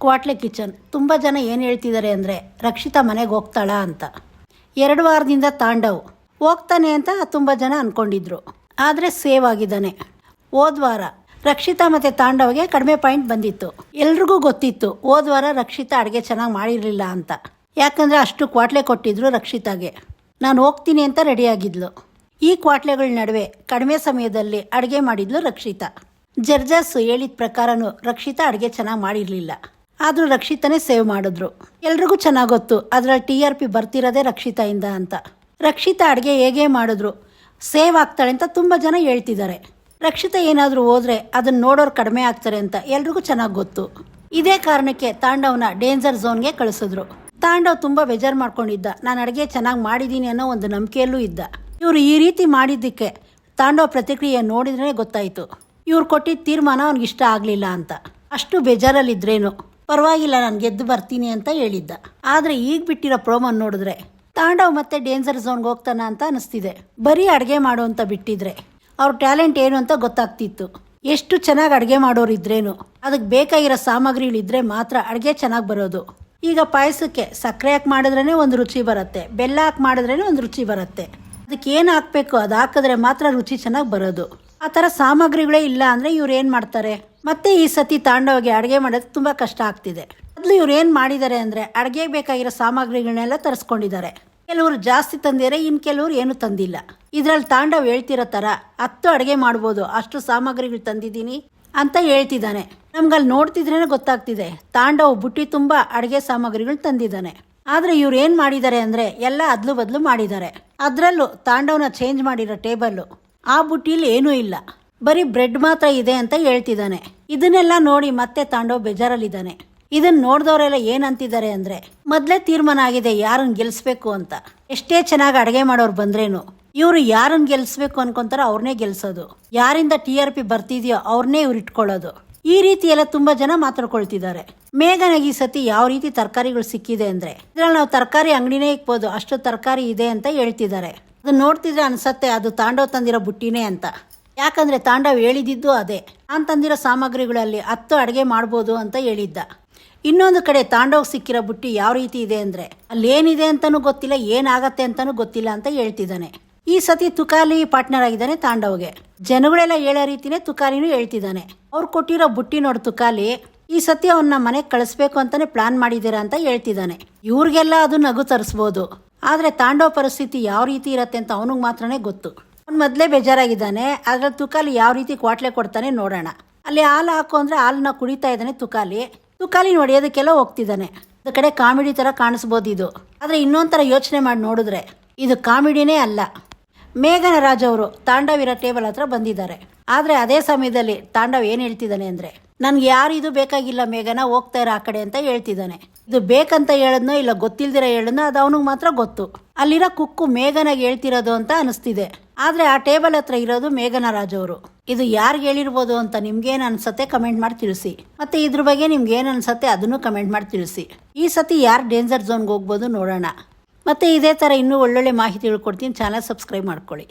ಕ್ವಾಟ್ಲೆ kitchen. ತುಂಬ ಜನ ಏನು ಹೇಳ್ತಿದ್ದಾರೆ ಅಂದರೆ ರಕ್ಷಿತಾ ಮನೆಗೆ ಹೋಗ್ತಾಳಾ ಅಂತ. 2 ವಾರದಿಂದ ತಾಂಡವ್ ಹೋಗ್ತಾನೆ ಅಂತ ತುಂಬ ಜನ ಅಂದ್ಕೊಂಡಿದ್ರು. ಆದರೆ ಸೇವ್ ಆಗಿದ್ದಾನೆ. ಹೋದ ವಾರ ರಕ್ಷಿತಾ ಮತ್ತು ತಾಂಡವ್ಗೆ ಕಡಿಮೆ ಪಾಯಿಂಟ್ ಬಂದಿತ್ತು. ಎಲ್ರಿಗೂ ಗೊತ್ತಿತ್ತು ಹೋದ ವಾರ ರಕ್ಷಿತಾ ಅಡುಗೆ ಚೆನ್ನಾಗಿ ಮಾಡಿರಲಿಲ್ಲ ಅಂತ. ಯಾಕಂದರೆ ಅಷ್ಟು ಕ್ವಾಟ್ಲೆ ಕೊಟ್ಟಿದ್ರು ರಕ್ಷಿತಾಗೆ. ನಾನು ಹೋಗ್ತೀನಿ ಅಂತ ರೆಡಿಯಾಗಿದ್ಲು. ಈ ಕ್ವಾಟ್ಲೆಗಳ ನಡುವೆ ಕಡಿಮೆ ಸಮಯದಲ್ಲಿ ಅಡುಗೆ ಮಾಡಿದ್ಲು ರಕ್ಷಿತಾ. ಜಡ್ಜಸ್ ಹೇಳಿದ ಪ್ರಕಾರನೂ ರಕ್ಷಿತಾ ಅಡುಗೆ ಚೆನ್ನಾಗಿ ಮಾಡಿರಲಿಲ್ಲ. ಆದರೂ ರಕ್ಷಿತಾನೇ ಸೇವ್ ಮಾಡಿದ್ರು. ಎಲ್ರಿಗೂ ಚೆನ್ನಾಗಿ ಗೊತ್ತು ಅದರಲ್ಲಿ TRP ಬರ್ತಿರೋದೇ ರಕ್ಷಿತಾಯಿಂದ ಅಂತ. ರಕ್ಷಿತಾ ಅಡುಗೆ ಹೇಗೆ ಮಾಡಿದ್ರು ಸೇವ್ ಆಗ್ತಾಳೆ ಅಂತ ತುಂಬ ಜನ ಹೇಳ್ತಿದ್ದಾರೆ. ರಕ್ಷಿತಾ ಏನಾದರೂ ಹೋದರೆ ಅದನ್ನು ನೋಡೋರು ಕಡಿಮೆ ಆಗ್ತಾರೆ ಅಂತ ಎಲ್ರಿಗೂ ಚೆನ್ನಾಗಿ ಗೊತ್ತು. ಇದೇ ಕಾರಣಕ್ಕೆ ತಾಂಡವ್ನ ಡೇಂಜರ್ ಝೋನ್ಗೆ ಕಳಿಸಿದ್ರು. ತಾಂಡವ್ ತುಂಬ ಬೇಜಾರು ಮಾಡ್ಕೊಂಡಿದ್ದ. ನಾನು ಅಡುಗೆ ಚೆನ್ನಾಗಿ ಮಾಡಿದ್ದೀನಿ ಅನ್ನೋ ಒಂದು ನಂಬಿಕೆಯಲ್ಲೂ ಇದ್ದ. ಇವರು ಈ ರೀತಿ ಮಾಡಿದ್ದಕ್ಕೆ ತಾಂಡವ್ ಪ್ರತಿಕ್ರಿಯೆ ನೋಡಿದ್ರೇ ಗೊತ್ತಾಯಿತು ಇವ್ರು ಕೊಟ್ಟಿದ್ದ ತೀರ್ಮಾನ ಅವ್ನಿಗೆ ಇಷ್ಟ ಆಗಲಿಲ್ಲ ಅಂತ. ಅಷ್ಟು ಬೇಜಾರಲ್ಲಿದ್ರೇನು ಪರವಾಗಿಲ್ಲ, ನಾನು ಗೆದ್ದು ಬರ್ತೀನಿ ಅಂತ ಹೇಳಿದ್ದ. ಆದರೆ ಈಗ ಬಿಟ್ಟಿರೋ ಪ್ರೋಮೋ ನೋಡಿದ್ರೆ ತಾಂಡವ್ ಮತ್ತೆ ಡೇಂಜರ್ ಝೋನ್ಗೆ ಹೋಗ್ತಾನ ಅಂತ ಅನಿಸ್ತಿದೆ. ಬರೀ ಅಡುಗೆ ಮಾಡು ಅಂತ ಬಿಟ್ಟಿದ್ರೆ ಅವ್ರ ಟ್ಯಾಲೆಂಟ್ ಏನು ಅಂತ ಗೊತ್ತಾಗ್ತಿತ್ತು. ಎಷ್ಟು ಚೆನ್ನಾಗಿ ಅಡುಗೆ ಮಾಡೋರು ಇದ್ರೇನು ಅದಕ್ಕೆ ಬೇಕಾಗಿರೋ ಸಾಮಗ್ರಿಗಳಿದ್ರೆ ಮಾತ್ರ ಅಡುಗೆ ಚೆನ್ನಾಗಿ ಬರೋದು. ಈಗ ಪಾಯಸಕ್ಕೆ ಸಕ್ಕರೆ ಹಾಕಿ ಮಾಡಿದ್ರೇ ಒಂದು ರುಚಿ ಬರುತ್ತೆ, ಬೆಲ್ಲ ಹಾಕಿ ಮಾಡಿದ್ರೇ ಒಂದು ರುಚಿ ಬರುತ್ತೆ. ಅದಕ್ಕೆ ಏನು ಹಾಕಬೇಕು ಅದು ಹಾಕಿದ್ರೆ ಮಾತ್ರ ರುಚಿ ಚೆನ್ನಾಗಿ ಬರೋದು. ಆ ಥರ ಸಾಮಗ್ರಿಗಳೇ ಇಲ್ಲ ಅಂದರೆ ಇವ್ರು ಏನು ಮಾಡ್ತಾರೆ? ಮತ್ತೆ ಈ ಸತಿ ತಾಂಡವ್ಗೆ ಅಡುಗೆ ಮಾಡೋದು ತುಂಬ ಕಷ್ಟ ಆಗ್ತಿದೆ. ಮೊದಲು ಇವ್ರು ಏನು ಮಾಡಿದ್ದಾರೆ ಅಂದರೆ ಅಡುಗೆಗೆ ಬೇಕಾಗಿರೋ ಸಾಮಗ್ರಿಗಳನ್ನೆಲ್ಲ ತರಿಸ್ಕೊಂಡಿದ್ದಾರೆ. ಕೆಲವರು ಜಾಸ್ತಿ ತಂದಿದ್ದಾರೆ, ಇನ್ನು ಕೆಲವರು ಏನು ತಂದಿಲ್ಲ. ಇದರಲ್ಲಿ ತಾಂಡವ್ ಹೇಳ್ತಿರೋ ಥರ 10 ಅಡುಗೆ ಮಾಡ್ಬೋದು, ಅಷ್ಟು ಸಾಮಗ್ರಿಗಳು ತಂದಿದ್ದೀನಿ ಅಂತ ಹೇಳ್ತಿದ್ದಾನೆ. ನಮ್ಗಲ್ಲಿ ನೋಡ್ತಿದ್ರೇ ಗೊತ್ತಾಗ್ತಿದೆ ತಾಂಡವ್ ಬುಟ್ಟಿ ತುಂಬ ಅಡುಗೆ ಸಾಮಗ್ರಿಗಳು ತಂದಿದ್ದಾನೆ. ಆದರೆ ಇವ್ರು ಏನು ಮಾಡಿದ್ದಾರೆ ಅಂದರೆ ಎಲ್ಲ ಅದ್ಲು ಬದಲು ಮಾಡಿದ್ದಾರೆ. ಅದರಲ್ಲೂ ತಾಂಡವ್ನ ಚೇಂಜ್ ಮಾಡಿರೋ ಟೇಬಲ್ಲು ಆ ಬುಟ್ಟಿಲಿ ಏನೂ ಇಲ್ಲ, ಬರೀ ಬ್ರೆಡ್ ಮಾತ್ರ ಇದೆ ಅಂತ ಹೇಳ್ತಿದ್ದಾನೆ. ಇದನ್ನೆಲ್ಲ ನೋಡಿ ಮತ್ತೆ ತಾಂಡವ್ ಬೇಜಾರಲ್ಲಿದ್ದಾನೆ. ಇದನ್ನು ನೋಡಿದವರೆಲ್ಲ ಏನಂತಿದ್ದಾರೆ ಅಂದರೆ ಮೊದಲೇ ತೀರ್ಮಾನ ಆಗಿದೆ ಯಾರನ್ನು ಗೆಲ್ಲಿಸ್ಬೇಕು ಅಂತ. ಎಷ್ಟೇ ಚೆನ್ನಾಗಿ ಅಡುಗೆ ಮಾಡೋರು ಬಂದ್ರೇನು ಇವರು ಯಾರನ್ನು ಗೆಲ್ಲಿಸ್ಬೇಕು ಅನ್ಕೊಂತಾರೋ ಅವ್ರನ್ನೇ ಗೆಲ್ಲಿಸೋದು. ಯಾರಿಂದ TRP ಬರ್ತಿದೆಯೋ ಅವ್ರನ್ನೇ ಇವ್ರು ಇಟ್ಕೊಳ್ಳೋದು. ಈ ರೀತಿ ಎಲ್ಲ ತುಂಬ ಜನ ಮಾತಾಡ್ಕೊಳ್ತಿದ್ದಾರೆ. ಮೇಘನಾಗಿ ಈ ಸತಿ ಯಾವ ರೀತಿ ತರಕಾರಿಗಳು ಸಿಕ್ಕಿದೆ ಅಂದರೆ ಇದ್ರಲ್ಲಿ ನಾವು ತರಕಾರಿ ಅಂಗಡಿನೇ ಇಕ್ಬೋದು, ಅಷ್ಟು ತರಕಾರಿ ಇದೆ ಅಂತ ಹೇಳ್ತಿದ್ದಾರೆ. ಅದು ನೋಡ್ತಿದ್ರೆ ಅನ್ಸತ್ತೆ ಅದು ತಾಂಡವ್ ತಂದಿರೋ ಬುಟ್ಟಿನೇ ಅಂತ. ಯಾಕಂದರೆ ತಾಂಡವ್ ಹೇಳಿದ್ದು ಅದೇ, ನಾನು ತಂದಿರೋ ಸಾಮಗ್ರಿಗಳಲ್ಲಿ 10 ಅಡುಗೆ ಮಾಡ್ಬೋದು ಅಂತ ಹೇಳಿದ್ದ. ಇನ್ನೊಂದು ಕಡೆ ತಾಂಡವ್ ಸಿಕ್ಕಿರೋ ಬುಟ್ಟಿ ಯಾವ ರೀತಿ ಇದೆ ಅಂದರೆ ಅಲ್ಲೇನಿದೆ ಅಂತಲೂ ಗೊತ್ತಿಲ್ಲ, ಏನಾಗತ್ತೆ ಅಂತಲೂ ಗೊತ್ತಿಲ್ಲ ಅಂತ ಹೇಳ್ತಿದ್ದಾನೆ. ಈ ಸತಿ ತುಕಾಲಿ ಪಾರ್ಟ್ನರ್ ಆಗಿದ್ದಾನೆ ತಾಂಡವ್ಗೆ. ಜನಗಳೆಲ್ಲ ಹೇಳೋ ರೀತಿನೇ ತುಕಾಲಿನೂ ಹೇಳ್ತಿದ್ದಾನೆ. ಅವ್ರು ಕೊಟ್ಟಿರೋ ಬುಟ್ಟಿ ನೋಡಿ ತುಕಾಲಿ ಈ ಸತಿ ಅವನ್ನ ಮನೆಗೆ ಕಳಿಸ್ಬೇಕು ಅಂತಾನೆ ಪ್ಲಾನ್ ಮಾಡಿದ್ದೀರಾ ಅಂತ ಹೇಳ್ತಿದ್ದಾನೆ. ಇವ್ರಿಗೆಲ್ಲ ಅದು ನಗು ತರಿಸ್ಬೋದು, ಆದರೆ ತಾಂಡವ್ ಪರಿಸ್ಥಿತಿ ಯಾವ ರೀತಿ ಇರತ್ತೆ ಅಂತ ಅವನಿಗೆ ಮಾತ್ರನೇ ಗೊತ್ತು. ಅವ್ನು ಮೊದಲೇ ಬೇಜಾರಾಗಿದ್ದಾನೆ. ಅದ್ರಲ್ಲಿ ತುಕಾಲಿ ಯಾವ ರೀತಿ ಕ್ವಾಟ್ಲೆ ಕೊಡ್ತಾನೆ ನೋಡೋಣ. ಅಲ್ಲಿ ಹಾಲು ಹಾಕು ಅಂದರೆ ಹಾಲನ್ನ ಕುಡಿತಾ ಇದ್ದಾನೆ ತುಕಾಲಿ ನೋಡಿಯೋದಕ್ಕೆಲ್ಲ ಹೋಗ್ತಿದ್ದಾನೆ. ಒಂದು ಕಡೆ ಕಾಮಿಡಿ ಥರ ಕಾಣಿಸ್ಬೋದು ಇದು, ಆದರೆ ಇನ್ನೊಂದು ಥರ ಯೋಚನೆ ಮಾಡಿ ನೋಡಿದ್ರೆ ಇದು ಕಾಮಿಡಿನೇ ಅಲ್ಲ. ಮೇಘನ ರಾಜ್ ಅವರು ತಾಂಡವ್ ಇರೋ ಟೇಬಲ್ ಹತ್ರ ಬಂದಿದ್ದಾರೆ. ಆದರೆ ಅದೇ ಸಮಯದಲ್ಲಿ ತಾಂಡವ್ ಏನು ಹೇಳ್ತಿದ್ದಾನೆ ಅಂದರೆ ನನಗೆ ಯಾರು ಇದು ಬೇಕಾಗಿಲ್ಲ ಮೇಘನ, ಹೋಗ್ತಾ ಇರೋ ಆ ಕಡೆ ಅಂತ ಹೇಳ್ತಿದ್ದಾನೆ. ಇದು ಬೇಕಂತ ಹೇಳದ್ನೋ ಇಲ್ಲ ಗೊತ್ತಿಲ್ದಿರ ಹೇಳದ್ನೋ ಅದು ಅವನಿಗೆ ಮಾತ್ರ ಗೊತ್ತು. ಅಲ್ಲಿರೋ ಕುಕ್ಕು ಮೇಘನಾಗೆ ಹೇಳ್ತಿರೋದು ಅಂತ ಅನಿಸ್ತಿದೆ. ಆದರೆ ಆ ಟೇಬಲ್ ಹತ್ರ ಇರೋದು ಮೇಘನ ರಾಜ್ ಅವರು. ಇದು ಯಾರಿಗೆ ಹೇಳಿರ್ಬೋದು ಅಂತ ನಿಮ್ಗೇನು ಅನ್ಸತ್ತೆ ಕಮೆಂಟ್ ಮಾಡಿ ತಿಳಿಸಿ. ಮತ್ತೆ ಇದ್ರ ಬಗ್ಗೆ ನಿಮ್ಗೆ ಏನು ಅನ್ಸತ್ತೆ ಅದನ್ನು ಕಮೆಂಟ್ ಮಾಡಿ ತಿಳಿಸಿ. ಈ ಸತಿ ಯಾರು ಡೇಂಜರ್ ಝೋನ್ಗೆ ಹೋಗ್ಬೋದು ನೋಡೋಣ. ಮತ್ತು ಇದೇ ಥರ ಇನ್ನೂ ಒಳ್ಳೊಳ್ಳೆ ಮಾಹಿತಿ ಕೊಡ್ತೀನಿ. ಚಾನಲ್ ಸಬ್ಸ್ಕ್ರೈಬ್ ಮಾಡ್ಕೊಳ್ಳಿ.